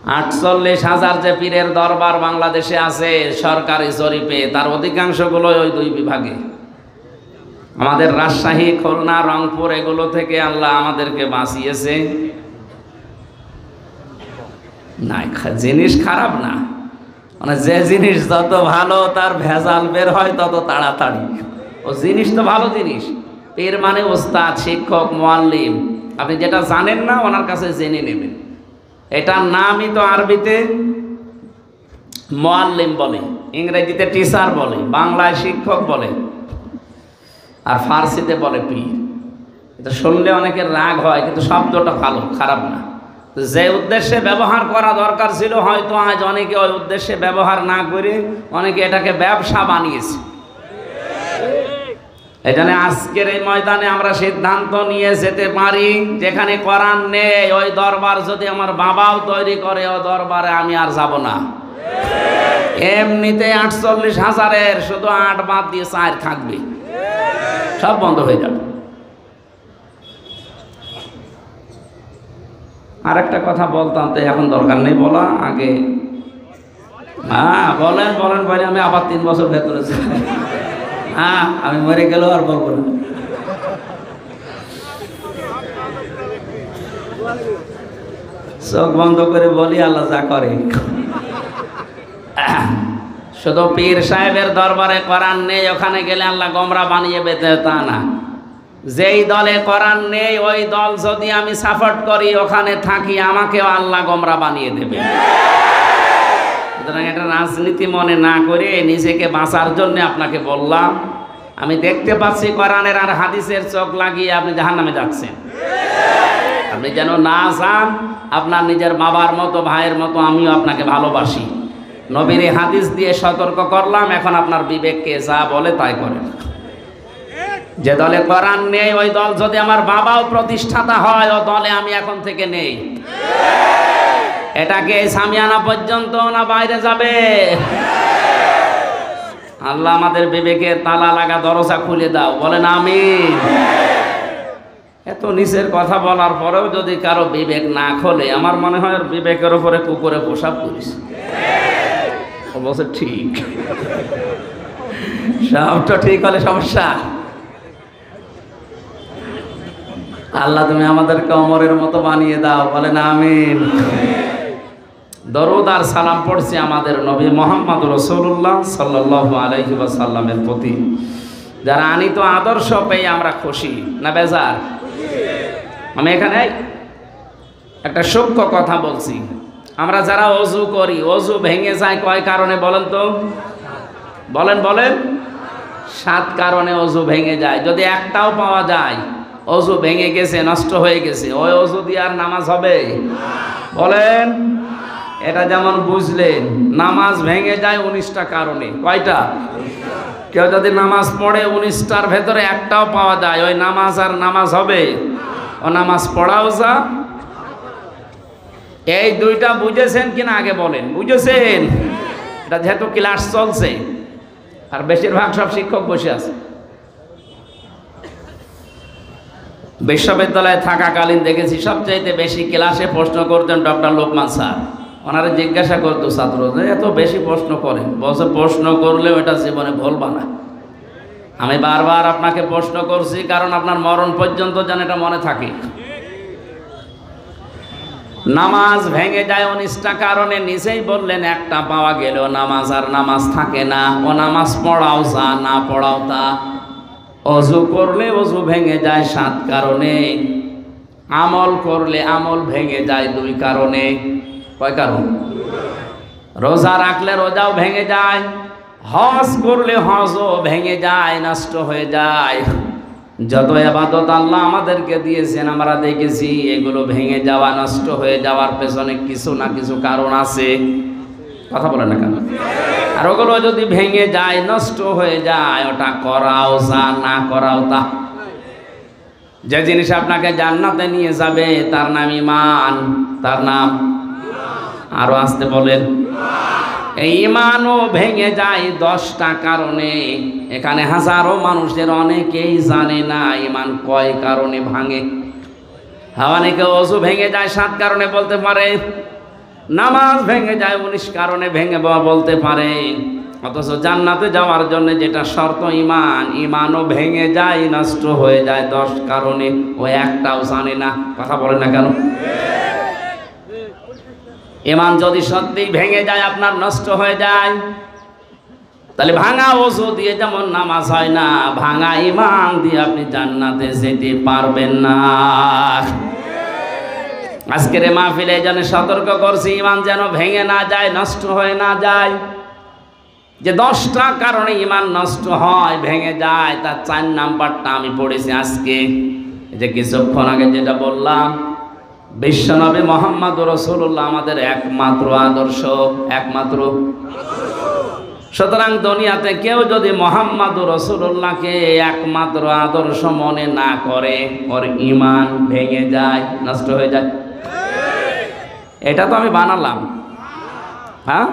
48,000 যে পীরের দরবার বাংলাদেশে আছে সরকারি জরিপে, তার অধিকাংশগুলো ওই দুই বিভাগে। আমাদের রাজশাহী, খুলনা, রংপুর এগুলো থেকে আল্লাহ আমাদেরকে বাঁচিয়েছে। না, জিনিস খারাপ না, মানে যে জিনিস যত ভালো তার ভেজাল বের হয় তত তাড়াতাড়ি। ও জিনিস তো ভালো জিনিস। পীর মানে ওস্তাদ, শিক্ষক, মুআল্লিম। আপনি যেটা জানেন না ওনার কাছে জেনে নেবেন। এটার নামই তো আরবিতে মুআল্লিম বলে, ইংরেজিতে টিচার বলে, বাংলায় শিক্ষক বলে, আর ফার্সিতে বলে পীর। এটা শুনলে অনেকের রাগ হয়, কিন্তু শব্দটা ভালো, খারাপ না। যে উদ্দেশ্যে ব্যবহার করা দরকার ছিল হয়তো আজ অনেকে ওই উদ্দেশ্যে ব্যবহার না করে অনেকে এটাকে ব্যবসা বানিয়েছে। এখানে আজকের এই ময়দানে আমরা সিদ্ধান্ত নিয়ে যেতে পারি, যেখানে কোরআন নেই ওই দরবার যদি আমার বাবাও তৈরি করে ওই দরবারে আমি আর যাব না। এমনিতে 48,000-এর শুধু 8 বাদ দিয়ে 4 থাকবে, সব বন্ধ হয়ে যাবে। আর একটা কথা বলতাম, তো এখন দরকার নেই বলা, আগে বলেন বলেন বলে আমি আবার 3 বছর ভেতরে যাই। আমি মরে গেলেও আর বলবো না। চোখ বন্ধ করে বলি, আল্লাহ যা করে। শুধু পীর সাহেবের দরবারে কোরআন নেই, ওখানে গেলে আল্লাহ গোমরা বানিয়ে বেঁধে, তা না। যেই দলে কোরআন নেই ওই দল যদি আমি সাপোর্ট করি, ওখানে থাকি, আমাকেও আল্লাহ গোমরা বানিয়ে দেবে। সুতরাং এটা রাজনীতি মনে না করে নিজেকে বাঁচার জন্য আপনাকে বললাম। আমি দেখতে পাচ্ছি কোরআনের আর হাদিসের চোখ লাগিয়ে আপনি জাহান্নামে যাচ্ছেন। আপনি যেন না যান, আপনার নিজের বাবার মতো, ভাইয়ের মতো আমিও আপনাকে ভালোবাসি। নবীর হাদিস দিয়ে সতর্ক করলাম, এখন আপনার বিবেককে যা বলে তাই করেন। যে দলে কোরআন নেই ওই দল যদি আমার বাবাও প্রতিষ্ঠাতা হয়, ও দলে আমি এখন থেকে নেই। এটাকে সামিয়ানা পর্যন্ত না বাইরে যাবে? আল্লাহ আমাদের বিবেকের তালা লাগা দরজা খুলে দাও, বলেন আমিন। এত নিচের কথা বলার পরেও যদি কারো বিবেক না খোলে, আমার মনে হয় বিবেকের উপরে কুকুরে পোশাক করিস। অবশ্য ঠিক, সবটা ঠিক হলে সমস্যা। আল্লাহ তুমি আমাদেরকে ওমরের মতো বানিয়ে দাও, বলেন আমিন। দরুদ আর সালাম পড়ছি আমাদের নবী মুহাম্মদ রাসূলুল্লাহ সাল্লাল্লাহু আলাইহি ওয়াসাল্লামের প্রতি, যারা আনিত আদর্শ পেয়ে আমরা খুশি না বেজার? আমি এখানে একটা সূক্ষ্ম কথা বলছি। আমরা যারা ওযু করি, ওযু ভেঙে যায় কয় কারণে বলেন তো? বলেন বলেন। 7 কারণে ওযু ভেঙে যায়। যদি একটাও পাওয়া যায় ওযু ভেঙে গেছে, নষ্ট হয়ে গেছে, ওই ওযু দিয়ে আর নামাজ হবে? বলেন। এটা যেমন বুঝলেন, নামাজ ভেঙে যায় 19টা কারণে। কয়টা? কেউ যদি নামাজ পড়ে 19টার ভেতরে একটাও পাওয়া যায়, ওই নামাজ আর নামাজ হবে? ও নামাজ পড়াও যা। এই 2টা বুঝেছেন কিনা আগে বলেন? বুঝেছেন? এটা যেহেতু ক্লাস চলছে আর বেশিরভাগ সব শিক্ষক বসে আছে। বিশ্ববিদ্যালয়ে থাকাকালীন দেখেছি সবচাইতে বেশি ক্লাসে প্রশ্ন করতেন ডক্টর লোকমান স্যার। ওনারা জিজ্ঞাসা করতো ছাত্র যে এত বেশি প্রশ্ন করেন, বলছে প্রশ্ন করলেও এটা জীবনে ভুলবা না। আমি বারবার আপনাকে প্রশ্ন করছি কারণ আপনার মরণ পর্যন্ত যেন এটা মনে থাকে। নামাজ ভেঙে যায় 19টা কারণে, নিজেই বললেন একটা পাওয়া গেলেও নামাজ আর নামাজ থাকে না। ও নামাজ পড়াও যা, না পড়াও তা। ওযু করলে ওযু ভেঙে যায় 7 কারণে। আমল করলে আমল ভেঙে যায় 2 কারণে। কয় কারণ? রোজা রাখলে রোজাও ভেঙে যায়, হজ করলে হজও ভেঙে যায়, নষ্ট হয়ে যায়। যত ইবাদত আল্লাহ আমাদেরকে দিয়েছেন আমরা দেখেছি এগুলো ভেঙে যাওয়া, নষ্ট হয়ে যাওয়ার পেছনে কিছু না কিছু কারণ আছে। কথা বলে না কেন? আর ওগুলো যদি ভেঙে যায়, নষ্ট হয়ে যায়, ওটা করাও যা, না করাও তা। যে জিনিস আপনাকে জান্নাতে নিয়ে যাবে তার নাম ঈমান। তার নাম আরো আসতে বলেন। এই ঈমানও ভেঙে যায় 10টা কারণে। এখানে হাজারো মানুষের অনেকেই জানে না ঈমান কয় কারণে ভাঙে। অনেকে ওযু ভেঙে যায় 7 কারণে বলতে পারে, নামাজ ভেঙে যায় 19 কারণে ভেঙে বলতে পারে, অথচ জান্নাতে যাওয়ার জন্য যেটা শর্ত ঈমান, ঈমানও ভেঙে যায়, নষ্ট হয়ে যায় 10 কারণে, ও একটাও জানে না। কথা বলে না কেন? ঈমান যদি সত্যি ভেঙে যায়, আপনার নষ্ট হয়ে যায়, তাহলে ভাঙা ওযু দিয়ে যেমন নামাজ হয় না, ভাঙা ঈমান দিয়ে আপনি জান্নাতে যেতে পারবেন না। আজকের এই মাহফিলে যেন সতর্ক করছি, ঈমান যেন ভেঙে না যায়, নষ্ট হয়ে না যায়। যে 10টা কারণে ঈমান নষ্ট হয়, ভেঙে যায়, তার 4 নাম্বারটা আমি পড়েছি আজকে। এই যে কিছুক্ষণ আগে যেটা বললাম, বিশ্বনবী মুহাম্মদুর রাসূলুল্লাহ আমাদের একমাত্র আদর্শ, একমাত্র। সুতরাং দুনিয়াতে কেউ যদি মুহাম্মদুর রাসূলুল্লাহকে একমাত্র আদর্শ মনে না করে, ওর ঈমান ভেঙে যায়, নষ্ট হয়ে যায়। এটা তো আমি বানালাম, হ্যাঁ?